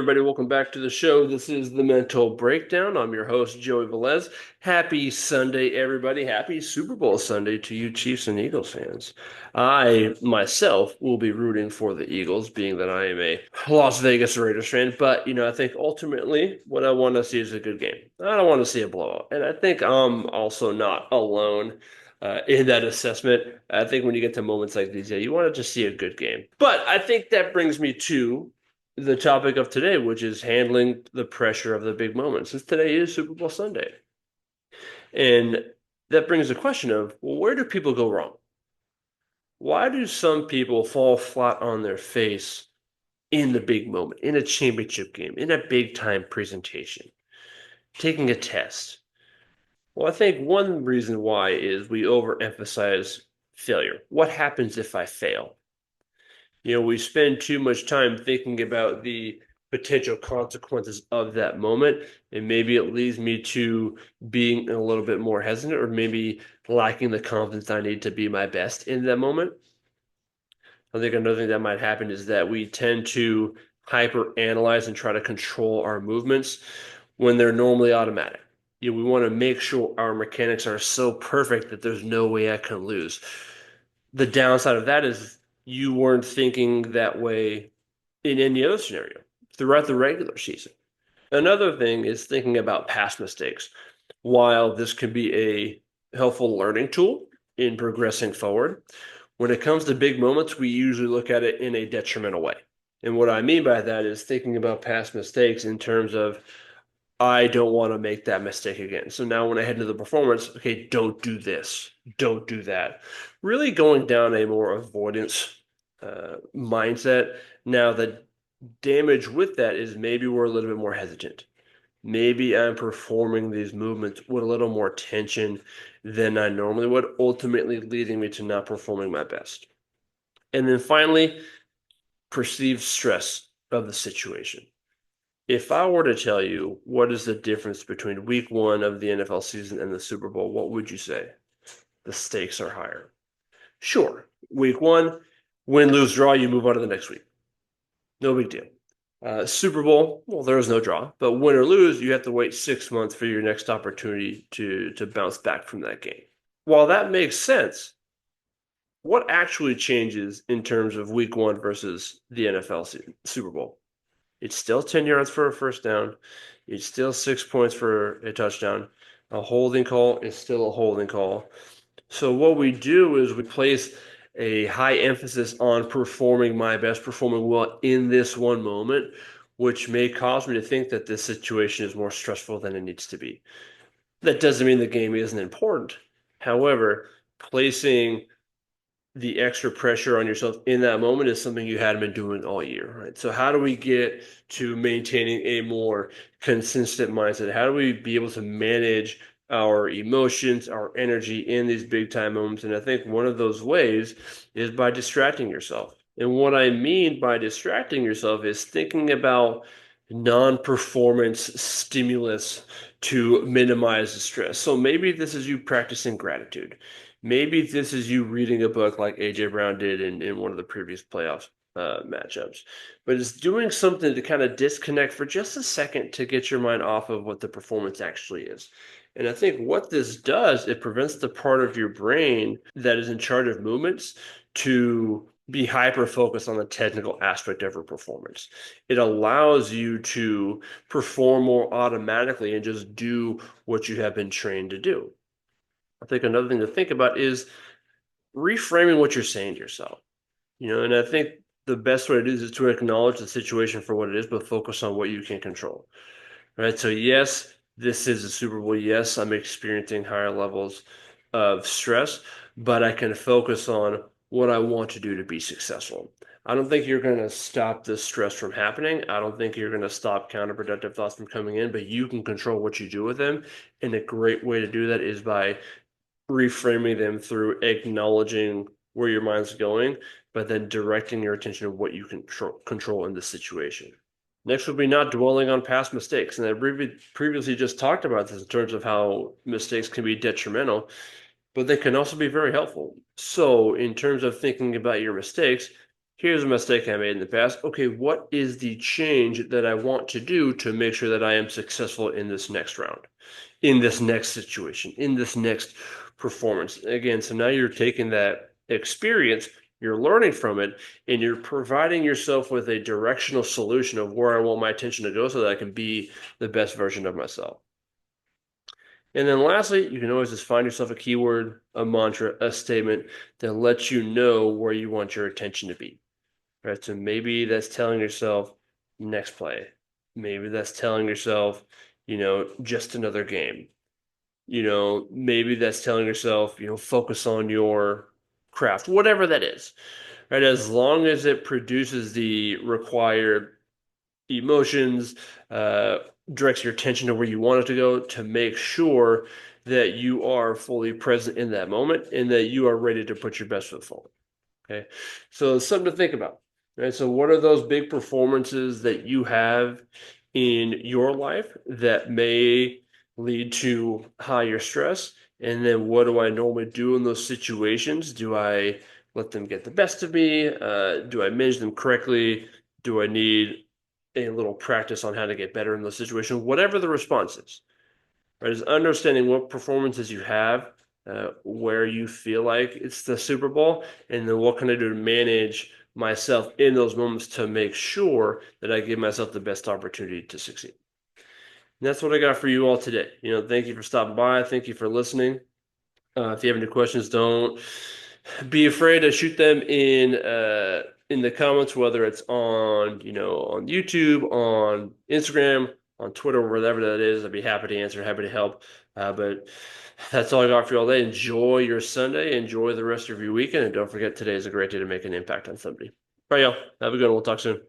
everybody. Welcome back to the show. This is the Mental Breakdown. I'm your host, Joey Velez. Happy Sunday, everybody. Happy Super Bowl Sunday to you, Chiefs and Eagles fans. I myself will be rooting for the Eagles, being that I am a Las Vegas Raiders fan. But, I think ultimately what I want to see is a good game. I don't want to see a blowout. And I think I'm also not alone in that assessment. I think when you get to moments like these, you want to just see a good game. But I think that brings me to the topic of today, which is handling the pressure of the big moments, since today is Super Bowl Sunday. And that brings the question of, well, where do people go wrong? Why do some people fall flat on their face in the big moment, in a championship game, in a big time presentation, taking a test? Well, I think one reason why is we overemphasize failure. What happens if I fail? We spend too much time thinking about the potential consequences of that moment, and maybe it leads me to being a little bit more hesitant or maybe lacking the confidence I need to be my best in that moment. I think another thing that might happen is that we tend to hyper analyze and try to control our movements when they're normally automatic. We want to make sure our mechanics are so perfect that there's no way I can lose. The downside of that is you weren't thinking that way in any other scenario throughout the regular season. Another thing is thinking about past mistakes. While this can be a helpful learning tool in progressing forward, when it comes to big moments, we usually look at it in a detrimental way. And what I mean by that is thinking about past mistakes in terms of, I don't want to make that mistake again. So now when I head into the performance, okay, don't do this, don't do that. Really going down a more avoidance mindset. Now, the damage with that is maybe we're a little bit more hesitant. Maybe I'm performing these movements with a little more tension than I normally would, ultimately leading me to not performing my best. And then finally, perceived stress of the situation. If I were to tell you what is the difference between week one of the NFL season and the Super Bowl, what would you say? The stakes are higher. Sure, week one, win, lose, draw, you move on to the next week. No big deal. Super Bowl, well, there is no draw, but win or lose, you have to wait 6 months for your next opportunity to bounce back from that game. While that makes sense, what actually changes in terms of week one versus the NFL Super Bowl? It's still 10 yards for a first down. It's still 6 points for a touchdown. A holding call is still a holding call. So what we do is we place a high emphasis on performing my best, performing well in this one moment, which may cause me to think that this situation is more stressful than it needs to be. That doesn't mean the game isn't important. However, placing the extra pressure on yourself in that moment is something you hadn't been doing all year, right? So how do we get to maintaining a more consistent mindset? How do we be able to manage our emotions, our energy in these big time moments? And I think one of those ways is by distracting yourself. And what I mean by distracting yourself is thinking about non-performance stimulus to minimize the stress. So maybe this is you practicing gratitude. Maybe this is you reading a book like AJ Brown did in one of the previous playoff matchups, but it's doing something to kind of disconnect for just a second to get your mind off of what the performance actually is. And I think what this does, it prevents the part of your brain that is in charge of movements to be hyper focused on the technical aspect of your performance. It allows you to perform more automatically and just do what you have been trained to do. I think another thing to think about is reframing what you're saying to yourself. And I think the best way to do this is to acknowledge the situation for what it is, but focus on what you can control. Right. So yes, this is a Super Bowl. Yes, I'm experiencing higher levels of stress, but I can focus on what I want to do to be successful. I don't think you're going to stop this stress from happening. I don't think you're going to stop counterproductive thoughts from coming in, but you can control what you do with them. And a great way to do that is by reframing them through acknowledging where your mind's going, but then directing your attention to what you can control in this situation. Next would be not dwelling on past mistakes. And I previously just talked about this in terms of how mistakes can be detrimental, but they can also be very helpful. So, in terms of thinking about your mistakes, Here's a mistake I made in the past. Okay, what is the change that I want to do to make sure that I am successful in this next round, in this next situation, in this next performance? Again, so now you're taking that experience, you're learning from it, and you're providing yourself with a directional solution of where I want my attention to go so that I can be the best version of myself. And then lastly, you can always just find yourself a keyword, a mantra, a statement that lets you know where you want your attention to be. Right. So maybe that's telling yourself next play. Maybe that's telling yourself, just another game. Maybe that's telling yourself, focus on your craft, whatever that is. Right. As long as it produces the required emotions, uh, directs your attention to where you want it to go to make sure that you are fully present in that moment and that you are ready to put your best foot forward. Okay. So it's something to think about. Right. So what are those big performances that you have in your life that may lead to higher stress? And then what do I normally do in those situations? Do I let them get the best of me? Do I manage them correctly? Do I need a little practice on how to get better in those situations? Whatever the response is, right? Is understanding what performances you have, where you feel like it's the Super Bowl, and then what can I do to manage myself in those moments to make sure that I give myself the best opportunity to succeed. And that's what I got for you all today. Thank you for stopping by. Thank you for listening. If you have any questions, don't be afraid to shoot them in the comments, whether it's on YouTube, on Instagram, on Twitter, whatever that is. I'd be happy to answer, happy to help. But that's all I got for you all day. Enjoy your Sunday, enjoy the rest of your weekend, and don't forget today is a great day to make an impact on somebody. All right, y'all. Have a good one. We'll talk soon.